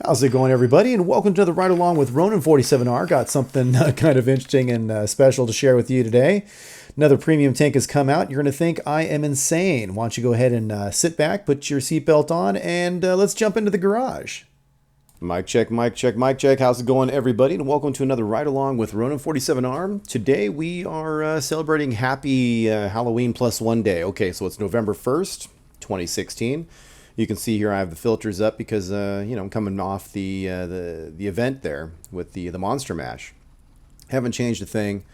How's it going, everybody? And welcome to the Ride Along with Ronin 47R. Got something kind of interesting and special to share with you today. Another premium tank has come out. You're going to think I am insane. Why don't you go ahead and sit back, put your seatbelt on, and let's jump into the garage. Mic check, mic check, mic check. How's it going, everybody? And welcome to another Ride Along with Ronin 47R. Today we are celebrating Happy Halloween plus 1 day. Okay, so it's November 1st, 2016. You can see here I have the filters up because you know, I'm coming off the event there with the Monster Mash. Haven't changed a thing.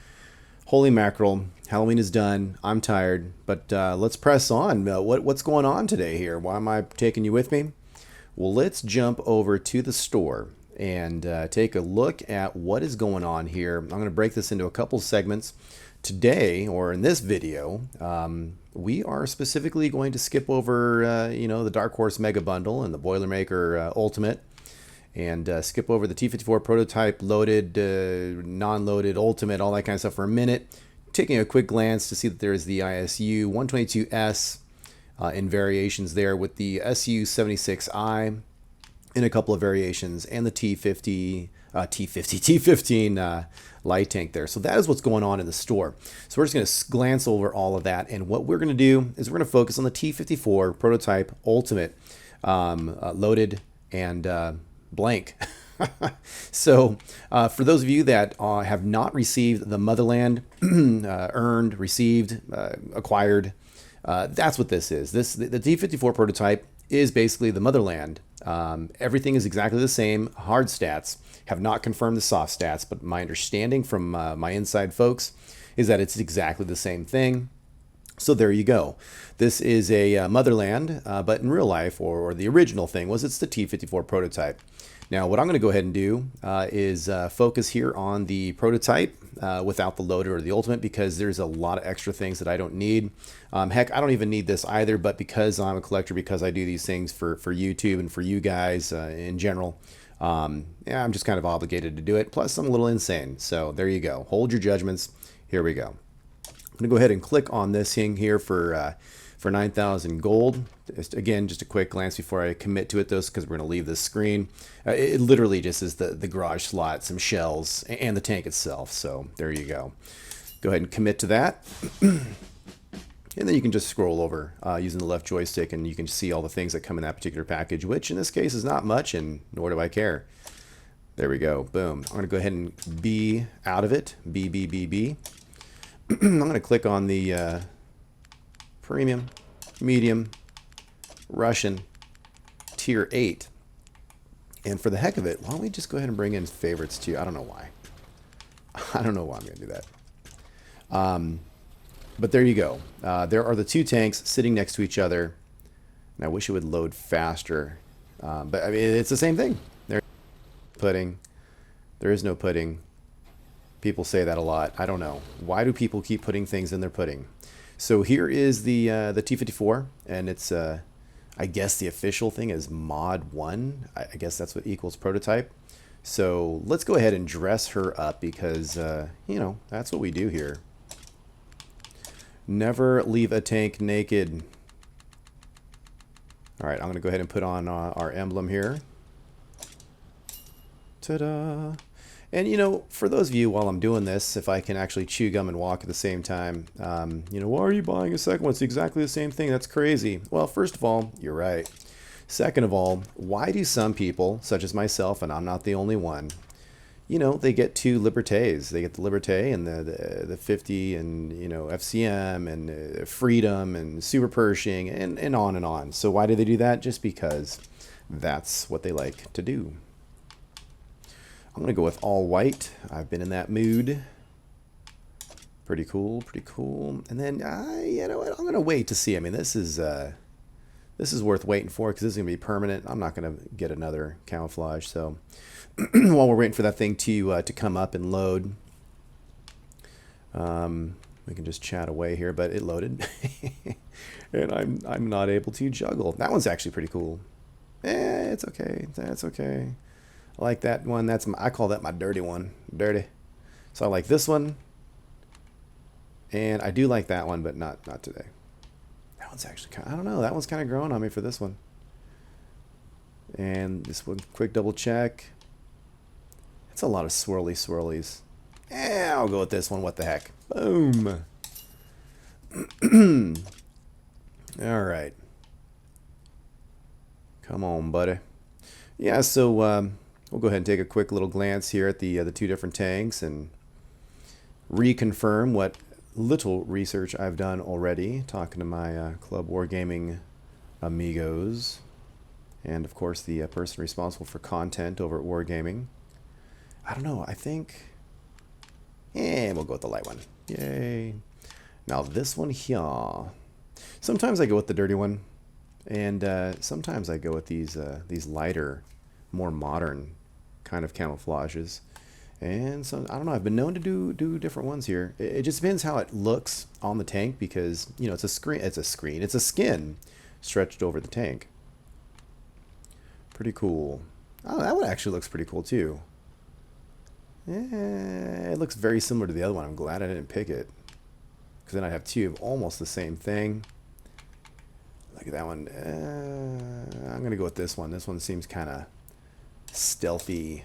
Holy mackerel! Halloween is done. I'm tired, but let's press on. What's going on today here? Why am I taking you with me? Well, let's jump over to the store and take a look at what is going on here. I'm going to break this into a couple segments. Today, or in this video, we are specifically going to skip over, you know, the Dark Horse Mega Bundle and the Boilermaker Ultimate, and skip over the T-54 prototype, loaded, non-loaded, Ultimate, all that kind of stuff for a minute. Taking a quick glance to see that there is the ISU 122S in variations there with the SU-76I in a couple of variations, and the T15 light tank there. So that is what's going on in the store. So we're just going to glance over all of that, and what we're going to do is we're going to focus on the T-54 prototype Ultimate, loaded and blank. So for those of you that have not received the Motherland, earned, received, acquired, that's what this is. The T-54 prototype is basically the Motherland. Everything is exactly the same. Hard stats have not confirmed the soft stats, but my understanding from my inside folks is that it's exactly the same thing. So there you go. This is a Motherland, but in real life, or the original thing was, it's the T-54 prototype. Now, what I'm going to go ahead and do is focus here on the prototype without the loader or the Ultimate, because there's a lot of extra things that I don't need. Heck, I don't even need this either, but because I'm a collector, because I do these things for YouTube and for you guys in general, yeah, I'm just kind of obligated to do it. Plus, I'm a little insane. So there you go. Hold your judgments. Here we go. I'm going to go ahead and click on this thing here for 9,000 gold. Again, just a quick glance before I commit to it, though, because we're going to leave this screen. It literally just is the garage slot, some shells, and the tank itself. So there you go. Go ahead and commit to that. And then you can just scroll over using the left joystick, and you can see all the things that come in that particular package, which in this case is not much, and nor do I care. There we go. Boom. I'm going to go ahead and B out of it. B. I'm going to click on the Premium, Medium, Russian, Tier 8. And for the heck of it, why don't we just go ahead and bring in favorites too? I don't know why. I don't know why I'm going to do that. But there you go. There are the two tanks sitting next to each other. And I wish it would load faster. But I mean, it's the same thing. There's pudding. There is no pudding. People say that a lot. I don't know. Why do people keep putting things in their pudding? So here is the T-54, and it's I guess the official thing is Mod 1. I guess that's what equals prototype. So let's go ahead and dress her up, because you know, that's what we do here. Never leave a tank naked. All right, I'm gonna go ahead and put on our emblem here. Ta-da! And, you know, for those of you, while I'm doing this, if I can actually chew gum and walk at the same time, you know, why are you buying a second one? It's exactly the same thing. That's crazy. Well, first of all, you're right. Second of all, why do some people, such as myself, and I'm not the only one, you know, they get two Libertés. They get the Liberté and the 50 and, you know, FCM and Freedom and Super Pershing and on and on. So why do they do that? Just because that's what they like to do. I'm going to go with all white. I've been in that mood. Pretty cool, pretty cool. And then, you know what, I'm going to wait to see. I mean, this is worth waiting for, because this is going to be permanent. I'm not going to get another camouflage. So while we're waiting for that thing to come up and load, we can just chat away here, but it loaded. And I'm not able to juggle. That one's actually pretty cool. It's okay. That's okay. I like that one. I call that my dirty one. Dirty. So I like this one. And I do like that one, but not today. That one's actually kind of, I don't know. That one's kind of growing on me for this one. And this one, quick double check. It's a lot of swirlies. I'll go with this one. What the heck? Boom. All right. Come on, buddy. Yeah, so we'll go ahead and take a quick little glance here at the two different tanks and reconfirm what little research I've done already, talking to my Club Wargaming amigos, and of course the person responsible for content over at Wargaming. I don't know, I think, we'll go with the light one. Yay. Now this one here, sometimes I go with the dirty one, and sometimes I go with these lighter, more modern kind of camouflages. And so, I don't know, I've been known to do different ones here. It just depends how it looks on the tank, because, you know, it's a skin stretched over the tank. Pretty cool. Oh, that one actually looks pretty cool too. Yeah, it looks very similar to the other one. I'm glad I didn't pick it, because then I'd have two of almost the same thing. Look at that one. I'm gonna go with this one. This one seems kind of stealthy,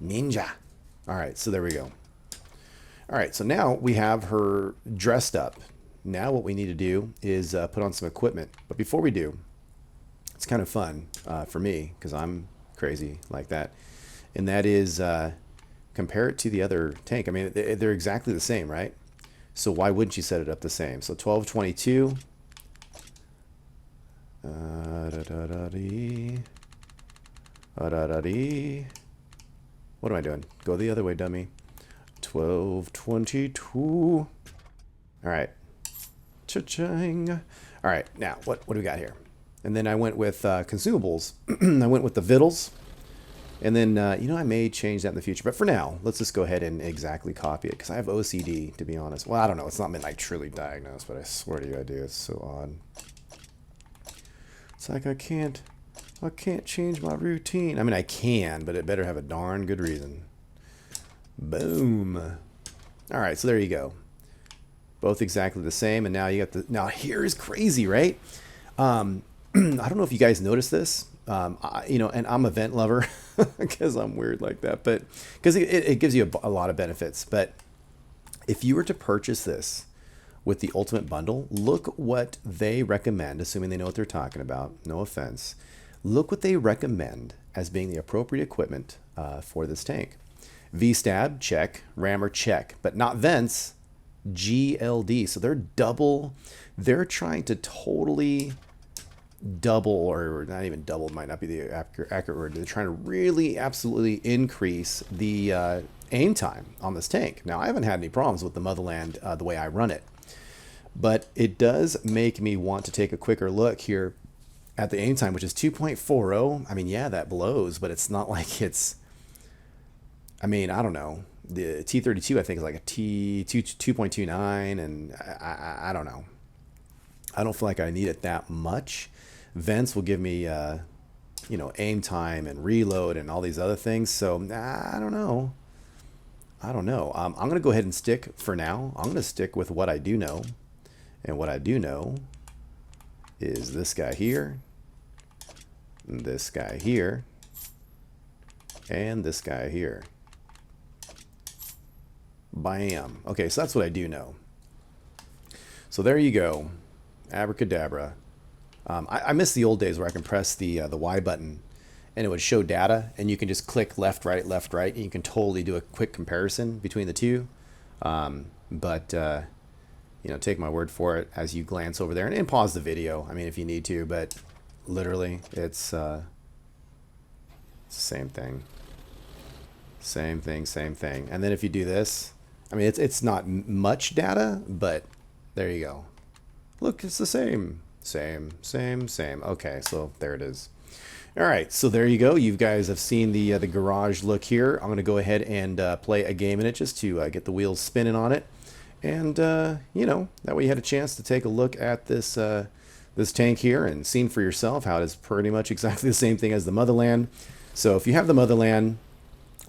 ninja. All right, so there we go. All right, so now we have her dressed up. Now what we need to do is put on some equipment. But before we do, it's kind of fun for me, because I'm crazy like that. And that is compare it to the other tank. I mean, they're exactly the same, right? So why wouldn't you set it up the same? So 1222. What am I doing? Go the other way, dummy. 1222. All right. Cha-ching. All right, now, what do we got here? And then I went with consumables. I went with the vittles. And then, you know, I may change that in the future. But for now, let's just go ahead and exactly copy it, because I have OCD, to be honest. Well, I don't know. It's not been, like, truly diagnosed, but I swear to you I do. It's so odd. It's like I can't change my routine. I mean, I can, but it better have a darn good reason. Boom. All right, so there you go. Both exactly the same, and now you got the. Now here is crazy, right? I don't know if you guys noticed this. You know, and I'm a vent lover because I'm weird like that, but because it gives you a lot of benefits. But if you were to purchase this with the Ultimate Bundle, look what they recommend, assuming they know what they're talking about. No offense. Look what they recommend as being the appropriate equipment for this tank. V-stab, check. Rammer, check. But not vents, GLD. So they're trying to totally double, or not even double, might not be the accurate word. They're trying to really absolutely increase the aim time on this tank. Now, I haven't had any problems with the Motherland the way I run it, but it does make me want to take a quicker look here at the aim time, which is 2.40. I mean, yeah, that blows, but it's not like it's, I mean, I don't know. The T-32, I think, is like a 2.29, and I don't know. I don't feel like I need it that much. Vents will give me, you know, aim time and reload and all these other things. So I don't know. I'm going to go ahead and stick for now. I'm going to stick with what I do know. And what I do know is this guy here, this guy here, and this guy here. Bam. Okay, so that's what I do know. So there you go. Abracadabra. I miss the old days where I can press the Y button and it would show data, and you can just click left, right, and you can totally do a quick comparison between the two. But you know, take my word for it as you glance over there and pause the video. I mean, if you need to, but literally, it's the same thing. Same thing. And then if you do this, I mean, it's not much data, but there you go. Look, it's the same. Same. Okay, so there it is. All right, so there you go. You guys have seen the garage look here. I'm going to go ahead and play a game in it just to get the wheels spinning on it. And, you know, that way you had a chance to take a look at this this tank here and seen for yourself how it is pretty much exactly the same thing as the Motherland. So if you have the Motherland,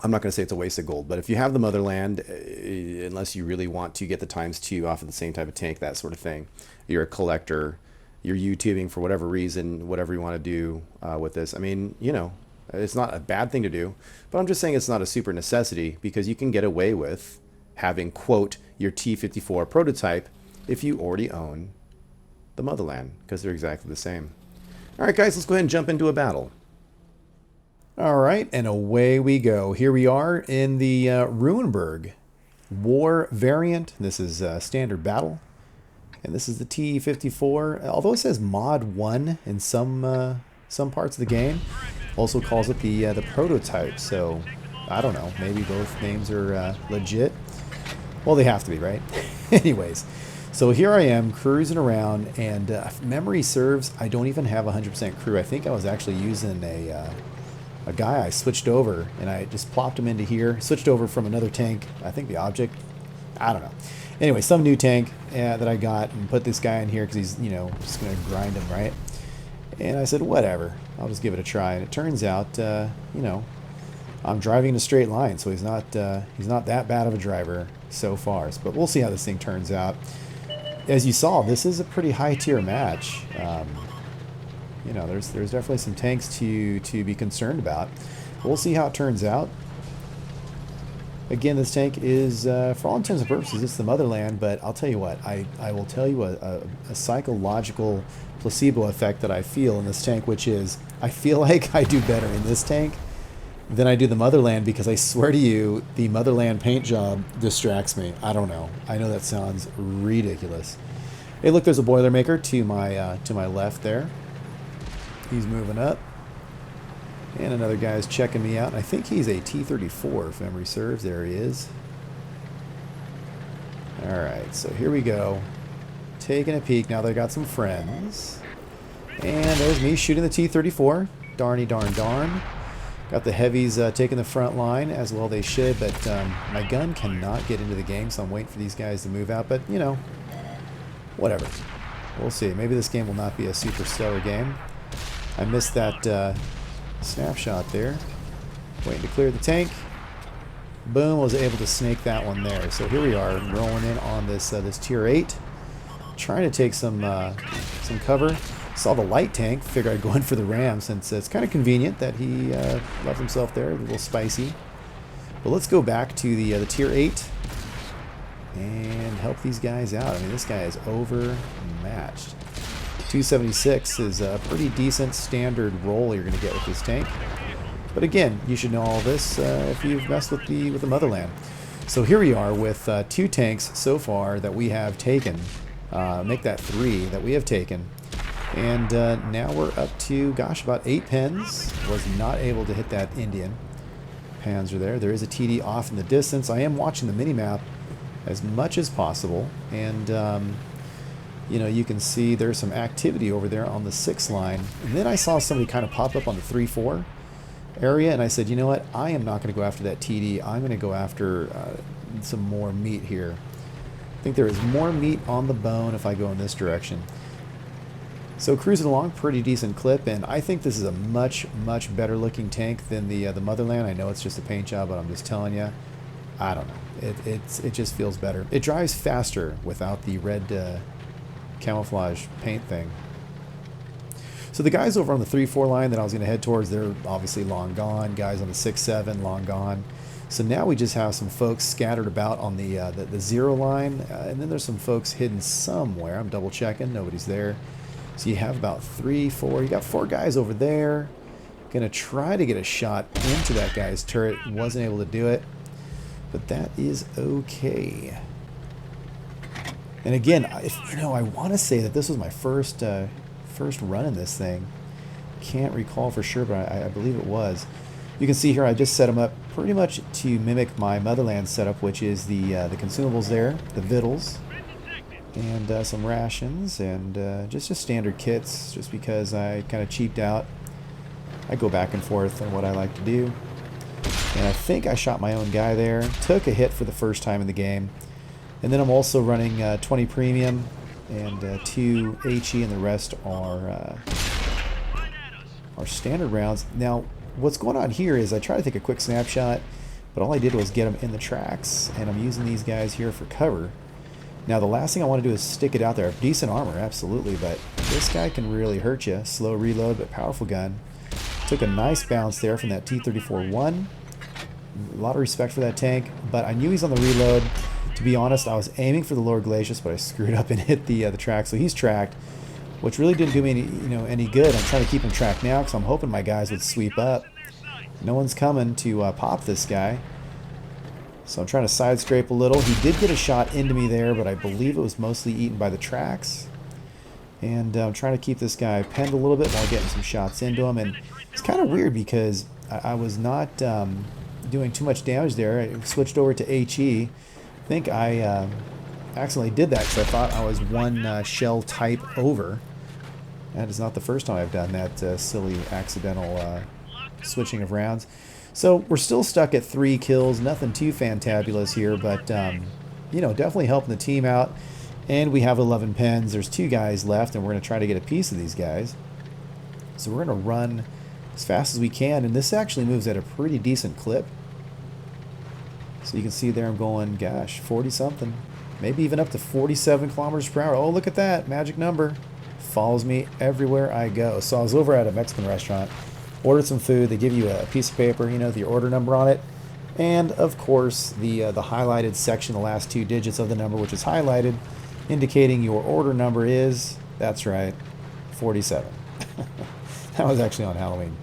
I'm not going to say it's a waste of gold, but if you have the Motherland, unless you really want to get the ×2 off of the same type of tank, that sort of thing, you're a collector, you're YouTubing for whatever reason, whatever you want to do with this. I mean, you know, it's not a bad thing to do, but I'm just saying it's not a super necessity, because you can get away with having, quote, your T-54 prototype if you already own the Motherland, because they're exactly the same. All right, guys, let's go ahead and jump into a battle. All right, and away we go. Here we are in the Ruinberg War variant. This is standard battle. And this is the T-54. Although it says Mod 1 in some parts of the game, also calls it the prototype. So I don't know. Maybe both names are legit. Well, they have to be, right? Anyways, so here I am cruising around, and if memory serves, I don't even have 100% crew. I think I was actually using a guy. I switched over, and I just plopped him into here. Switched over from another tank. I think the object. I don't know. Anyway, some new tank that I got, and put this guy in here because he's, you know, just going to grind him, right? And I said, whatever, I'll just give it a try. And it turns out, you know, I'm driving in a straight line, so he's not that bad of a driver so far. But we'll see how this thing turns out. As you saw, this is a pretty high tier match. You know, there's definitely some tanks to be concerned about. We'll see how it turns out. Again, this tank is, for all intents and purposes, it's the Motherland, but I'll tell you what, I will tell you a psychological placebo effect that I feel in this tank, which is, I feel like I do better in this tank than I do the Motherland, because I swear to you, the Motherland paint job distracts me. I don't know. I know that sounds ridiculous. Hey, look, there's a Boilermaker to my left there. He's moving up. And another guy's checking me out. I think he's a T-34, if memory serves. There he is. Alright, so here we go. Taking a peek. Now they got some friends. And there's me shooting the T-34. Darny darn darn. Got the heavies taking the front line, as well they should, but my gun cannot get into the game, so I'm waiting for these guys to move out, but, you know, whatever. We'll see. Maybe this game will not be a super stellar game. I missed that snapshot there. Waiting to clear the tank. Boom, was able to snake that one there. So here we are, rolling in on this this tier 8. Trying to take some cover. Saw the light tank, figured I'd go in for the ram, since it's kind of convenient that he left himself there, a little spicy. But let's go back to the tier 8 and help these guys out. I mean, this guy is overmatched. 276 is a pretty decent standard roll you're going to get with this tank. But again, you should know all this if you've messed with the Motherland. So here we are with 2 tanks so far that we have taken. Make that 3 that we have taken. And now we're up to, gosh, about 8 pens. Was not able to hit that Indian. Panzer there. There is a TD off in the distance. I am watching the mini-map as much as possible. And, you know, you can see there's some activity over there on the 6 line. And then I saw somebody kind of pop up on the 3-4 area. And I said, you know what? I am not going to go after that TD. I'm going to go after some more meat here. I think there is more meat on the bone if I go in this direction. So cruising along, pretty decent clip, and I think this is a much better looking tank than the Motherland. I know it's just a paint job, but I'm just telling you, I don't know. It just feels better. It drives faster without the red camouflage paint thing. So the guys over on the 3-4 line that I was going to head towards, they're obviously long gone. Guys on the 6-7, long gone. So now we just have some folks scattered about on the 0 line, and then there's some folks hidden somewhere. I'm double checking, nobody's there. So you have about 3, 4, you got 4 guys over there. Gonna try to get a shot into that guy's turret. Wasn't able to do it, but that is okay. And again, you know, I want to say that this was my first run in this thing. Can't recall for sure, but I believe it was. You can see here I just set them up pretty much to mimic my Motherland setup, which is the consumables there, the vittles, and some rations, and just standard kits, just because I kind of cheaped out. I go back and forth on what I like to do. And I think I shot my own guy there. Took a hit for the first time in the game. And then I'm also running 20 premium and 2 HE, and the rest are standard rounds. Now, what's going on here is I try to take a quick snapshot, but all I did was get them in the tracks, and I'm using these guys here for cover. Now the last thing I want to do is stick it out there. Decent armor, absolutely, but this guy can really hurt you. Slow reload, but powerful gun. Took a nice bounce there from that T-34-1. A lot of respect for that tank, but I knew he's on the reload. To be honest, I was aiming for the Lord Glacius, but I screwed up and hit the track, so he's tracked, which really didn't do me any good. I'm trying to keep him tracked now because I'm hoping my guys would sweep up. No one's coming to pop this guy. So I'm trying to side scrape a little. He did get a shot into me there, but I believe it was mostly eaten by the tracks. And I'm trying to keep this guy penned a little bit while getting some shots into him. And it's kind of weird because I was not doing too much damage there. I switched over to HE. I think I accidentally did that because I thought I was one shell type over. That is not the first time I've done that silly accidental switching of rounds. So we're still stuck at 3 kills. Nothing too fantabulous here, but definitely helping the team out. And we have 11 pens. There's 2 guys left, and we're going to try to get a piece of these guys. So we're going to run as fast as we can, and this actually moves at a pretty decent clip. So you can see there I'm going, gosh, 40-something. Maybe even up to 47 kilometers per hour. Oh, look at that. Magic number. Follows me everywhere I go. So I was over at a Mexican restaurant. Ordered some food. They give you a piece of paper, with your order number on it. And, of course, the highlighted section, the last 2 digits of the number, which is highlighted, indicating your order number is, that's right, 47. That was actually on Halloween.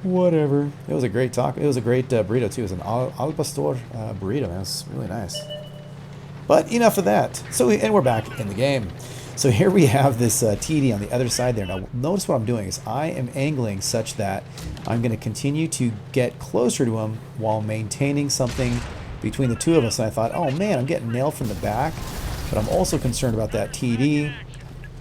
Whatever. It was a great taco. It was a great burrito, too. It was an al pastor burrito. Man, it was really nice. But enough of that. And we're back in the game. So here we have this TD on the other side there. Now, notice what I'm doing is I am angling such that I'm going to continue to get closer to him while maintaining something between the two of us. And I thought, oh man, I'm getting nailed from the back. But I'm also concerned about that TD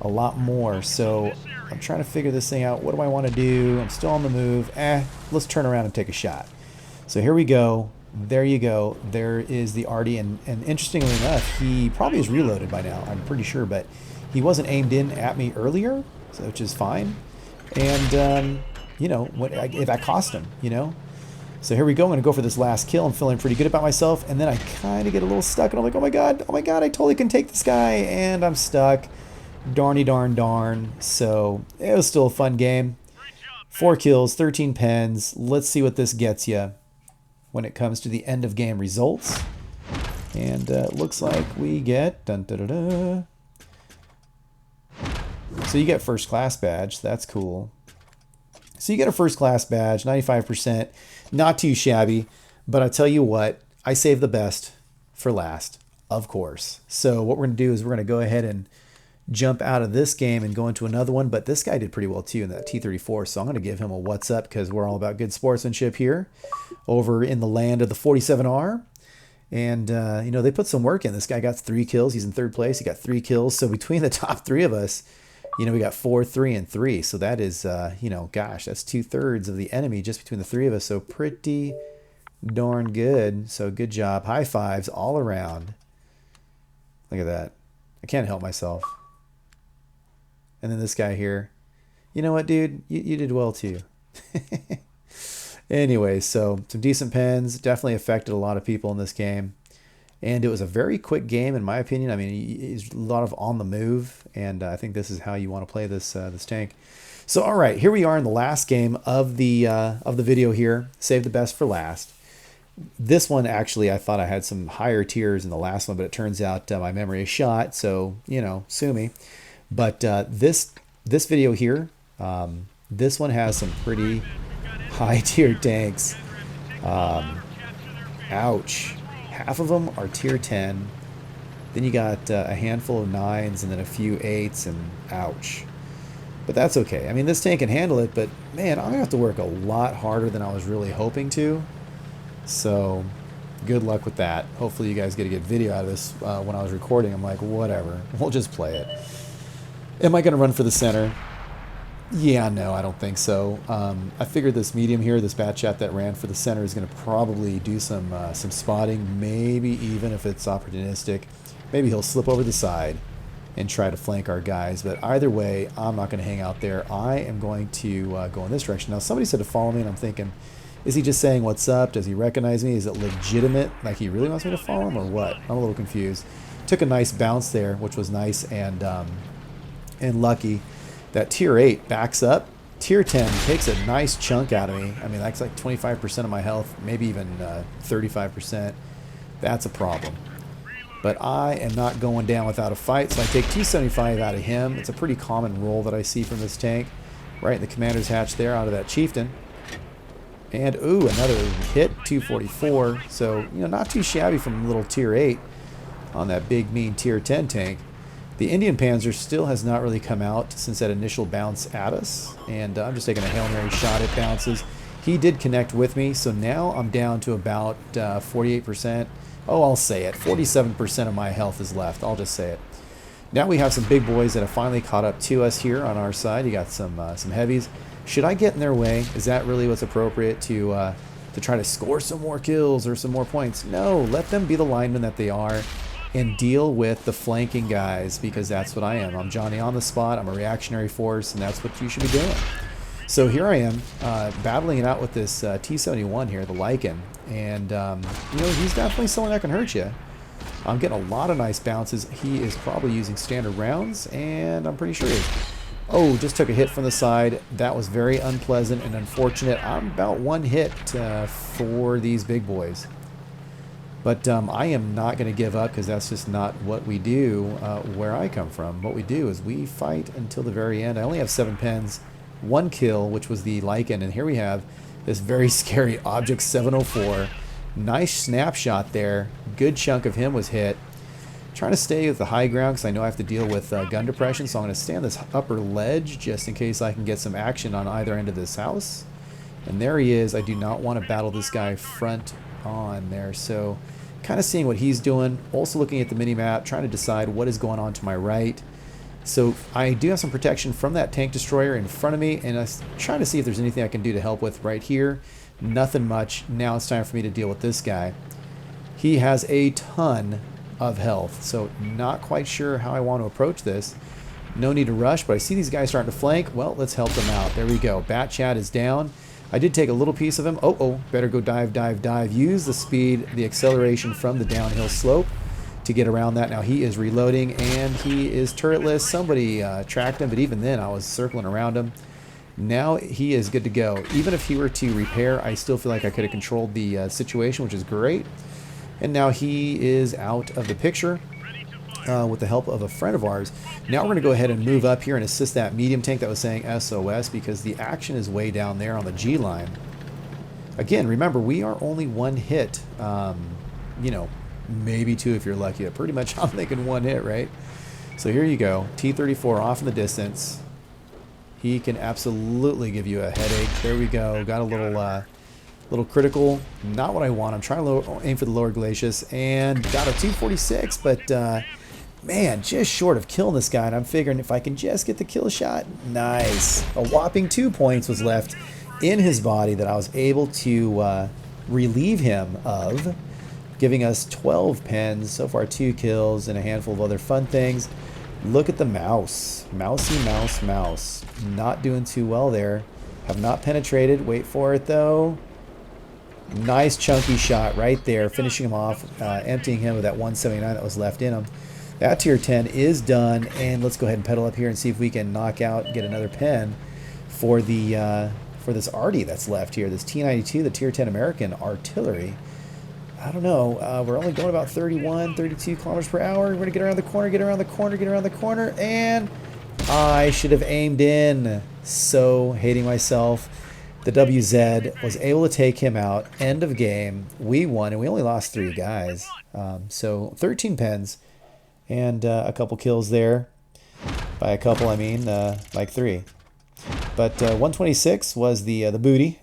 a lot more. So I'm trying to figure this thing out. What do I want to do? I'm still on the move. Let's turn around and take a shot. So here we go. There you go. There is the Artie. And interestingly enough, he probably is reloaded by now, I'm pretty sure. But he wasn't aimed in at me earlier, which is fine. And, that cost him, So here we go. I'm going to go for this last kill. I'm feeling pretty good about myself. And then I kind of get a little stuck. And I'm like, oh my God, I totally can take this guy. And I'm stuck. Darny darn. So it was still a fun game. 4 kills, 13 pens. Let's see what this gets you when it comes to the end of game results. And it looks like we get... So you get first class badge. That's cool. So you get a first class badge, 95%. Not too shabby. But I tell you what, I saved the best for last, of course. So what we're going to do is we're going to go ahead and jump out of this game and go into another one. But this guy did pretty well too in that T-34. So I'm going to give him a what's up because we're all about good sportsmanship here over in the land of the 47R. And, they put some work in. This guy got 3 kills. He's in 3rd place. He got 3 kills. So between the top 3 of us, we got 4, 3, and 3. So that is, gosh, that's 2/3 of the enemy just between the 3 of us. So pretty darn good. So good job. High fives all around. Look at that. I can't help myself. And then this guy here. You know what, dude? You did well, too. Anyway, so some decent pens. Definitely affected a lot of people in this game. And it was a very quick game, in my opinion. I mean, it's a lot of on the move, and I think this is how you want to play this this tank. So, all right, here we are in the last game of the video here. Save the best for last. This one, actually, I thought I had some higher tiers in the last one, but it turns out my memory is shot, so, sue me. But this video here, this one has some pretty high-tier tanks. Ouch. Half of them are tier 10. Then you got a handful of 9s and then a few 8s, and ouch. But that's okay. I mean, this tank can handle it, but man, I'm going to have to work a lot harder than I was really hoping to. So good luck with that. Hopefully you guys get a good video out of this. When I was recording, I'm like, whatever. We'll just play it. Am I going to run for the center? Yeah, no, I don't think so. I figured this medium here, this bat chat that ran for the center, is going to probably do some spotting, maybe even if it's opportunistic. Maybe he'll slip over the side and try to flank our guys. But either way, I'm not going to hang out there. I am going to go in this direction. Now, somebody said to follow me, and I'm thinking, is he just saying what's up? Does he recognize me? Is it legitimate? Like he really wants me to follow him or what? I'm a little confused. took a nice bounce there, which was nice and lucky. That tier 8 backs up. Tier 10 takes a nice chunk out of me. I mean, that's like 25% of my health, maybe even 35%. That's a problem. But I am not going down without a fight, so I take T-75 out of him. It's a pretty common roll that I see from this tank. Right in the commander's hatch there, out of that chieftain. And, ooh, another hit, 244. So, you know, not too shabby from little tier 8 on that big, mean tier 10 tank. The Indian Panzer still has not really come out since that initial bounce at us. And I'm just taking a Hail Mary shot at bounces. He did connect with me, so now I'm down to about 48%. Oh, I'll say it. 47% of my health is left. I'll just say it. Now we have some big boys that have finally caught up to us here on our side. You got some heavies. Should I get in their way? Is that really what's appropriate to try to score some more kills or some more points? No, let them be the linemen that they are and deal with the flanking guys, because that's what I am. I'm Johnny on the spot. I'm a reactionary force, and that's what you should be doing. So here I am, battling it out with this T-71 here, the Lycan. And, you know, he's definitely someone that can hurt you. I'm getting a lot of nice bounces. He is probably using standard rounds, and I'm pretty sure he is. Oh, just took a hit from the side. That was very unpleasant and unfortunate. I'm about one hit for these big boys. But I am not going to give up, because that's just not what we do where I come from. What we do is we fight until the very end. I only have 7 pens, 1 kill, which was the Lycan, and here we have this very scary Object 704. Nice snapshot there. Good chunk of him was hit. Trying to stay with the high ground because I know I have to deal with gun depression, so I'm going to stay on this upper ledge just in case I can get some action on either end of this house. And there he is. I do not want to battle this guy front on there, so kind of seeing what he's doing. Also looking at the mini-map, trying to decide what is going on to my right. So I do have some protection from that tank destroyer in front of me, and I'm trying to see if there's anything I can do to help with right here. Nothing much. Now it's time for me to deal with this guy. He has a ton of health, so not quite sure how I want to approach this. No need to rush, but I see these guys starting to flank. Well, let's help them out. There we go. Bat Chat is down. I did take a little piece of him. Oh, better go dive, dive, dive. Use the speed, the acceleration from the downhill slope to get around that. Now he is reloading, and he is turretless. Somebody tracked him, but even then I was circling around him. Now he is good to go. Even if he were to repair, I still feel like I could have controlled the situation, which is great. And now he is out of the picture with the help of a friend of ours. Now we're going to go ahead and move up here and assist that medium tank that was saying SOS, because the action is way down there on the G line. Again, remember, we are only one hit. You know, maybe 2 if you're lucky. But pretty much I'm thinking 1 hit, right? So here you go. T-34 off in the distance. He can absolutely give you a headache. There we go. Got a little critical. Not what I want. I'm trying to aim for the lower glacis, and got a 246, but man, just short of killing this guy. And I'm figuring if I can just get the kill shot. Nice. A whopping 2 points was left in his body that I was able to relieve him of, giving us 12 pens. So far 2 kills and a handful of other fun things. Look at the mouse. Mousy mouse mouse. Not doing too well there. Have not penetrated. Wait for it though. Nice chunky shot right there, finishing him off, emptying him of that 179 that was left in him. That tier 10 is done, and let's go ahead and pedal up here and see if we can knock out and get another pen for the for this arty that's left here, this T-92, the tier 10 American artillery. I don't know, we're only going about 31, 32 kilometers per hour. We're going to get around the corner, get around the corner, get around the corner, and I should have aimed in. So hating myself. The WZ was able to take him out. End of game. We won, and we only lost 3 guys. So 13 pens and a couple kills there. By a couple, I mean like 3. But 126 was the booty.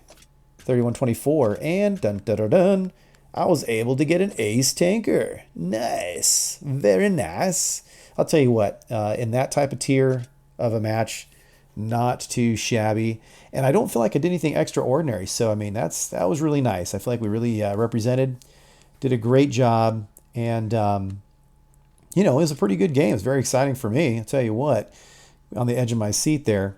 3124, and dun dun dun dun. I was able to get an ace tanker. Nice. Very nice. I'll tell you what, in that type of tier of a match, not too shabby. And I don't feel like I did anything extraordinary. So, I mean, that was really nice. I feel like we really represented, did a great job. And, you know, it was a pretty good game. It was very exciting for me. I'll tell you what, on the edge of my seat there.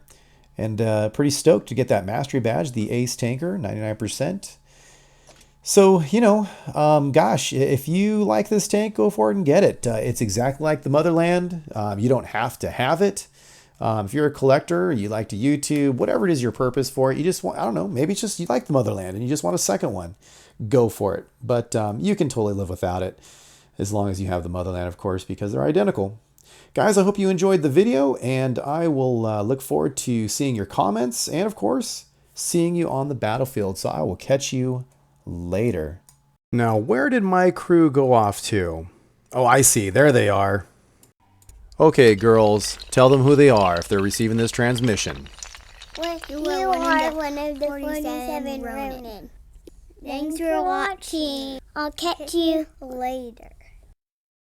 And pretty stoked to get that mastery badge, the ace tanker, 99%. So, gosh, if you like this tank, go for it and get it. It's exactly like the Motherland. You don't have to have it. If you're a collector, you like to YouTube, whatever it is your purpose for it, you just want, I don't know, maybe it's just you like the Motherland and you just want a second one, go for it. But you can totally live without it as long as you have the Motherland, of course, because they're identical. Guys, I hope you enjoyed the video, and I will look forward to seeing your comments and, of course, seeing you on the battlefield. So I will catch you later. Now, where did my crew go off to? Oh, I see. There they are. Okay, girls, tell them who they are if they're receiving this transmission. You are one of the 47 Ronin. Thanks for watching. I'll catch you later.